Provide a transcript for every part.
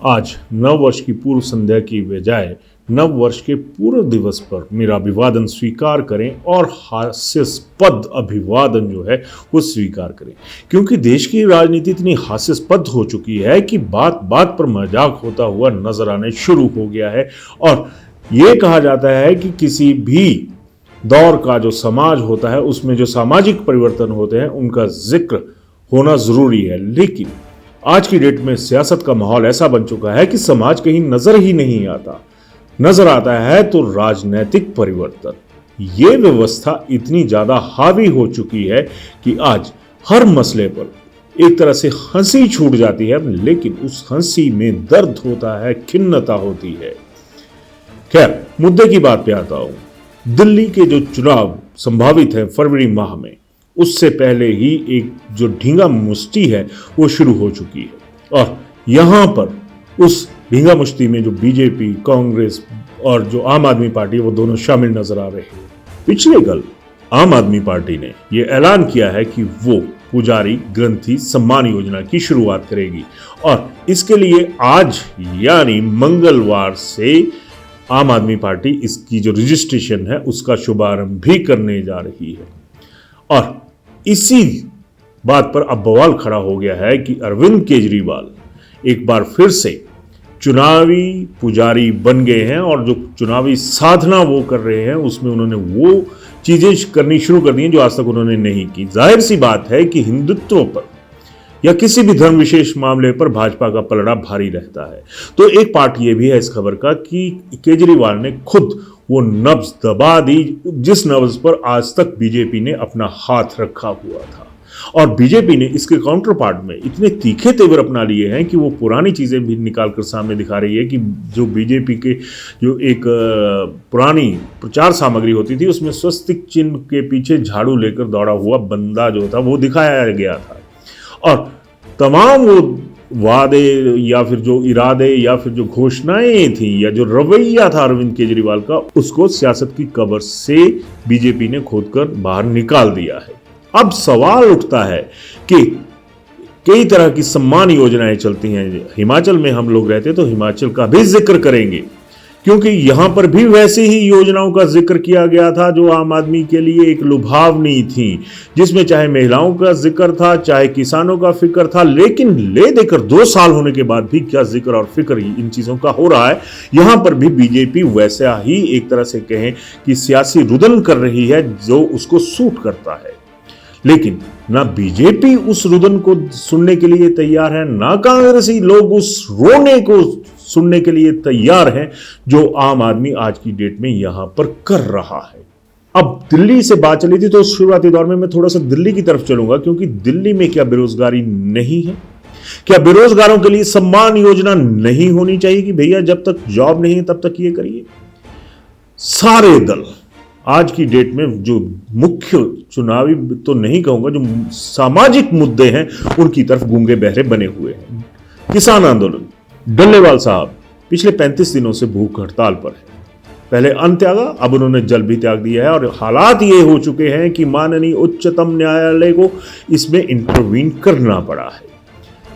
आज नव वर्ष की पूर्व संध्या की बजाय नव वर्ष के पूर्व दिवस पर मेरा अभिवादन स्वीकार करें और हास्यास्पद अभिवादन जो है वो स्वीकार करें, क्योंकि देश की राजनीति इतनी हास्यास्पद हो चुकी है कि बात बात पर मजाक होता हुआ नजर आने शुरू हो गया है। और ये कहा जाता है कि किसी भी दौर का जो समाज होता है उसमें जो सामाजिक परिवर्तन होते हैं उनका जिक्र होना जरूरी है, लेकिन आज की डेट में सियासत का माहौल ऐसा बन चुका है कि समाज कहीं नजर ही नहीं आता। नजर आता है तो राजनीतिक परिवर्तन। ये व्यवस्था इतनी ज्यादा हावी हो चुकी है कि आज हर मसले पर एक तरह से हंसी छूट जाती है, लेकिन उस हंसी में दर्द होता है, खिन्नता होती है। खैर, मुद्दे की बात पे आता हूं। दिल्ली के जो चुनाव संभावित है फरवरी माह में, उससे पहले ही एक जो ढींगा मुश्ती है वो शुरू हो चुकी है। और यहां पर उस ढींगा मुश्ती में जो बीजेपी, कांग्रेस और जो आम आदमी पार्टी वो दोनों शामिल नजर आ रहे हैं। पिछले कल आम आदमी पार्टी ने यह ऐलान किया है कि वो पुजारी ग्रंथी सम्मान योजना की शुरुआत करेगी और इसके लिए आज यानी मंगलवार से आम आदमी पार्टी इसकी जो रजिस्ट्रेशन है उसका शुभारंभ भी करने जा रही है। और इसी बात पर अब बवाल खड़ा हो गया है कि अरविंद केजरीवाल एक बार फिर से चुनावी पुजारी बन गए हैं और जो चुनावी साधना वो कर रहे हैं उसमें उन्होंने वो चीजें करनी शुरू कर दी हैं जो आज तक उन्होंने नहीं की। जाहिर सी बात है कि हिंदुत्व पर या किसी भी धर्म विशेष मामले पर भाजपा का पलड़ा भारी रहता है। तो एक पार्ट ये भी है इस खबर का कि केजरीवाल ने खुद वो नब्ज दबा दी जिस नब्ज पर आज तक बीजेपी ने अपना हाथ रखा हुआ था। और बीजेपी ने इसके काउंटर पार्ट में इतने तीखे तेवर अपना लिए हैं कि वो पुरानी चीजें भी निकालकर सामने दिखा रही है कि जो बीजेपी के जो एक पुरानी प्रचार सामग्री होती थी उसमें स्वस्तिक चिन्ह के पीछे झाड़ू लेकर दौड़ा हुआ बंदा जो था वो दिखाया गया था। और तमाम वो वादे या फिर जो इरादे या फिर जो घोषणाएं थी या जो रवैया था अरविंद केजरीवाल का, उसको सियासत की कब्र से बीजेपी ने खोदकर बाहर निकाल दिया है। अब सवाल उठता है कि कई तरह की सम्मान योजनाएं चलती हैं। हिमाचल में हम लोग रहते तो हिमाचल का भी जिक्र करेंगे, क्योंकि यहां पर भी वैसी ही योजनाओं का जिक्र किया गया था जो आम आदमी के लिए एक लुभावनी थी, जिसमें चाहे महिलाओं का जिक्र था, चाहे किसानों का फिक्र था। लेकिन ले देकर 2 साल होने के बाद भी क्या जिक्र और फिक्र इन चीजों का हो रहा है। यहां पर भी बीजेपी वैसा ही एक तरह से कहें कि सियासी रुदन कर रही है जो उसको सूट करता है, लेकिन ना बीजेपी उस रुदन को सुनने के लिए तैयार है, ना कांग्रेसी लोग उस रोने को सुनने के लिए तैयार हैं जो आम आदमी आज की डेट में यहां पर कर रहा है। अब दिल्ली से बात चली थी तो शुरुआती दौर में मैं थोड़ा सा दिल्ली की तरफ चलूंगा, क्योंकि दिल्ली में क्या बेरोजगारी नहीं है? क्या बेरोजगारों के लिए सम्मान योजना नहीं होनी चाहिए कि भैया जब तक जॉब नहीं है तब तक ये करिए? सारे दल आज की डेट में जो मुख्य चुनावी तो नहीं कहूंगा, जो सामाजिक मुद्दे हैं उनकी तरफ गूंगे बहरे बने हुए हैं। किसान आंदोलन, डल्लेवाल साहब पिछले 35 दिनों से भूख हड़ताल पर है। पहले अन्न त्यागा, अब उन्होंने जल भी त्याग दिया है और हालात ये हो चुके हैं कि माननीय उच्चतम न्यायालय को इसमें इंटरवीन करना पड़ा है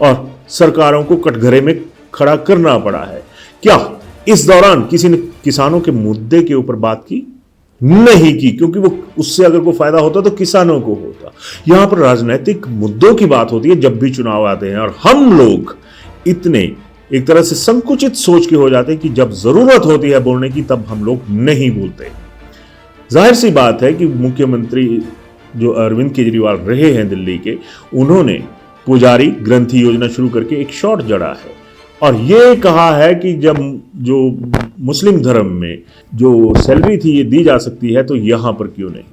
और सरकारों को कटघरे में खड़ा करना पड़ा है। क्या इस दौरान किसी ने किसानों के मुद्दे के ऊपर बात की? नहीं की, क्योंकि वो उससे अगर कोई फायदा होता तो किसानों को होता। यहां पर राजनीतिक मुद्दों की बात होती है जब भी चुनाव आते हैं, और हम लोग इतने एक तरह से संकुचित सोच के हो जाते हैं कि जब जरूरत होती है बोलने की तब हम लोग नहीं बोलते। जाहिर सी बात है कि मुख्यमंत्री जो अरविंद केजरीवाल रहे हैं दिल्ली के, उन्होंने पुजारी ग्रंथी योजना शुरू करके एक शॉट जड़ा है और ये कहा है कि जब जो मुस्लिम धर्म में जो सैलरी थी ये दी जा सकती है तो यहां पर क्यों नहीं।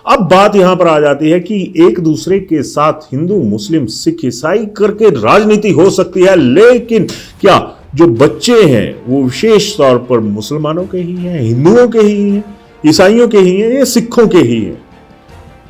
अब बात यहां पर आ जाती है कि एक दूसरे के साथ हिंदू, मुस्लिम, सिख, ईसाई करके राजनीति हो सकती है, लेकिन क्या जो बच्चे हैं वो विशेष तौर पर मुसलमानों के ही हैं, हिंदुओं के ही हैं, ईसाइयों के ही हैं या सिखों के ही हैं?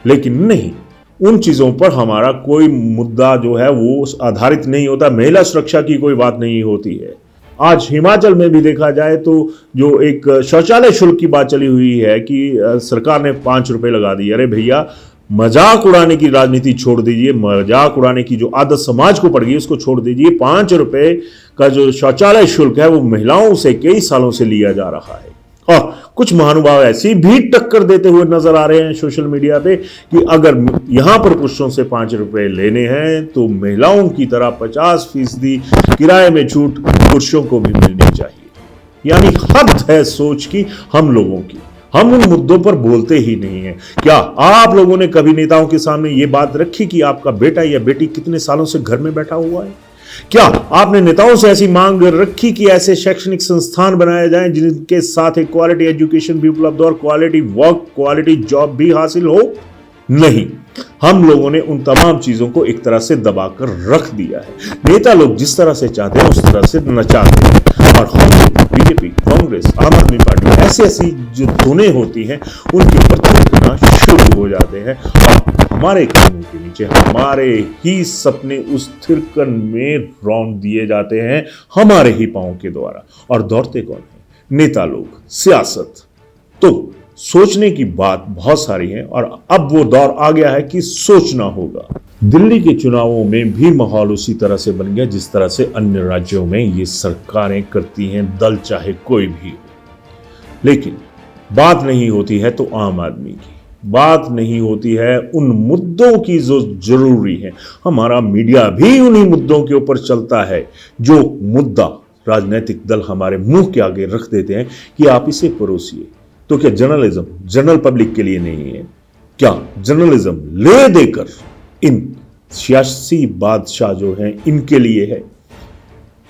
लेकिन नहीं, उन चीजों पर हमारा कोई मुद्दा जो है वो आधारित नहीं होता। महिला सुरक्षा की कोई बात नहीं होती है। आज हिमाचल में भी देखा जाए तो जो एक शौचालय शुल्क की बात चली हुई है कि सरकार ने 5 रुपए लगा दिए। अरे भैया, मजाक उड़ाने की राजनीति छोड़ दीजिए, मजाक उड़ाने की जो आदत समाज को पड़ गई उसको छोड़ दीजिए। 5 रुपए का जो शौचालय शुल्क है वो महिलाओं से कई सालों से लिया जा रहा है, और कुछ महानुभाव ऐसी भी टक्कर देते हुए नजर आ रहे हैं सोशल मीडिया पे कि अगर यहां पर पुरुषों से 5 रुपए लेने हैं तो महिलाओं की तरह 50% किराए में छूट पुरुषों को भी मिलनी चाहिए। यानी हद है सोच की हम लोगों की, हम उन मुद्दों पर बोलते ही नहीं है। क्या आप लोगों ने कभी नेताओं के सामने यह बात रखी कि आपका बेटा या बेटी कितने सालों से घर में बैठा हुआ है? क्या आपने नेताओं से ऐसी मांग रखी कि ऐसे शैक्षणिक संस्थान बनाए जाएं जिनके साथ एक क्वालिटी एजुकेशन भी उपलब्ध हो और क्वालिटी वर्क, क्वालिटी जॉब भी हासिल हो? नहीं, हम लोगों ने उन तमाम चीजों को एक तरह से दबाकर रख दिया है। नेता लोग जिस तरह से चाहते हैं उस तरह से नचाते हैं, और हम बीजेपी, कांग्रेस, आम आदमी पार्टी ऐसी जो धुनें होती हैं उनके ऊपर थिरकना शुरू हो जाते हैं, और हमारे कानों के नीचे हमारे ही सपने उस थिरकन में रौंद दिए जाते हैं हमारे ही पांव के द्वारा। और दौड़ते कौन है? नेता लोग, सियासत। तो सोचने की बात बहुत सारी है, और अब वो दौर आ गया है कि सोचना होगा। दिल्ली के चुनावों में भी माहौल उसी तरह से बन गया जिस तरह से अन्य राज्यों में ये सरकारें करती हैं, दल चाहे कोई भी हो। लेकिन बात नहीं होती है तो आम आदमी की, बात नहीं होती है उन मुद्दों की जो जरूरी है। हमारा मीडिया भी उन्हीं मुद्दों के ऊपर चलता है जो मुद्दा राजनीतिक दल हमारे मुंह के आगे रख देते हैं कि आप इसे परोसिए। तो क्या जर्नलिज्म जनरल पब्लिक के लिए नहीं है? क्या जर्नलिज्म ले देकर इन सियासी बादशाह जो हैं इनके लिए है?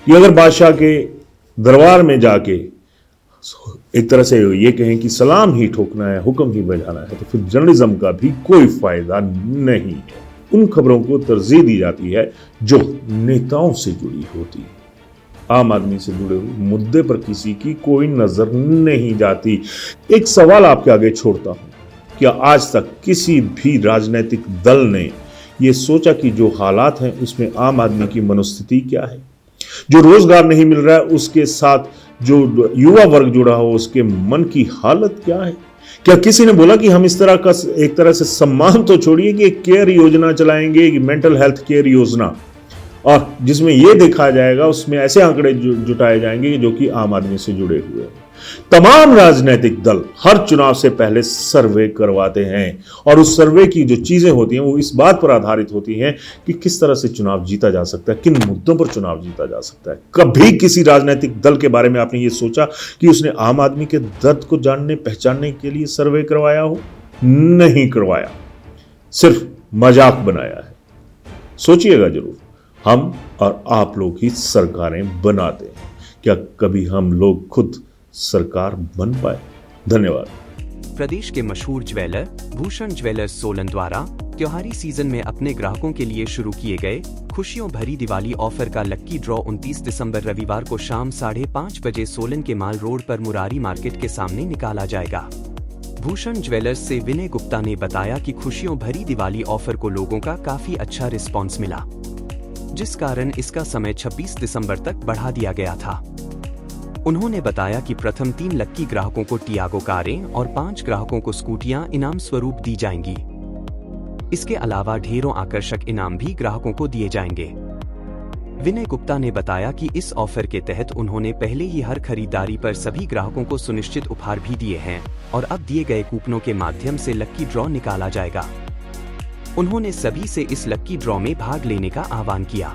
कि अगर बादशाह के दरबार में जाके एक तरह से ये कहें कि सलाम ही ठोकना है, हुक्म ही बजाना है, तो फिर जर्नलिज्म का भी कोई फायदा नहीं है। उन खबरों को तरजीह दी जाती है जो नेताओं से जुड़ी होती है। आम आदमी से जुड़े हुए मुद्दे पर किसी की कोई नजर नहीं जाती। एक सवाल आपके आगे छोड़ता हूं, क्या आज तक किसी भी राजनीतिक दल ने यह सोचा कि जो हालात हैं उसमें आम आदमी की मनोस्थिति क्या है? जो रोजगार नहीं मिल रहा है उसके साथ जो युवा वर्ग जुड़ा हो उसके मन की हालत क्या है? क्या किसी ने बोला कि हम इस तरह का एक तरह से सम्मान तो छोड़िए कि एक केयर योजना चलाएंगे, मेंटल हेल्थ केयर योजना, और जिसमें यह देखा जाएगा, उसमें ऐसे आंकड़े जुटाए जाएंगे जो कि आम आदमी से जुड़े हुए हैं। तमाम राजनीतिक दल हर चुनाव से पहले सर्वे करवाते हैं, और उस सर्वे की जो चीजें होती हैं वो इस बात पर आधारित होती हैं कि किस तरह से चुनाव जीता जा सकता है, किन मुद्दों पर चुनाव जीता जा सकता है। कभी किसी राजनीतिक दल के बारे में आपने ये सोचा कि उसने आम आदमी के दर्द को जानने पहचानने के लिए सर्वे करवाया हो? नहीं करवाया, सिर्फ मजाक बनाया है। सोचिएगा जरूर, हम और आप लोग ही सरकारें बनाते हैं। क्या कभी हम लोग खुद सरकार बन पाए? धन्यवाद। प्रदेश के मशहूर ज्वेलर भूषण ज्वेलर्स सोलन द्वारा त्योहारी सीजन में अपने ग्राहकों के लिए शुरू किए गए खुशियों भरी दिवाली ऑफर का लक्की ड्रॉ 29 दिसंबर रविवार को शाम 5:30 बजे सोलन के माल रोड पर मुरारी मार्केट के सामने निकाला जाएगा। भूषण ज्वेलर्स से विनय गुप्ता ने बताया कि खुशियों भरी दिवाली ऑफर को लोगों का काफी अच्छा रिस्पॉन्स मिला, जिस कारण इसका समय 26 दिसंबर तक बढ़ा दिया गया था। उन्होंने बताया कि प्रथम 3 लक्की ग्राहकों को टियागो कारें और 5 ग्राहकों को स्कूटियां इनाम स्वरूप दी जाएंगी। इसके अलावा ढेरों आकर्षक इनाम भी ग्राहकों को दिए जाएंगे। विनय गुप्ता ने बताया कि इस ऑफर के तहत उन्होंने पहले ही हर खरीदारी पर सभी ग्राहकों को सुनिश्चित उपहार भी दिए हैं, और अब दिए गए कूपनों के माध्यम से लक्की ड्रॉ निकाला जाएगा। उन्होंने सभी से इस लक्की ड्रॉ में भाग लेने का आह्वान किया।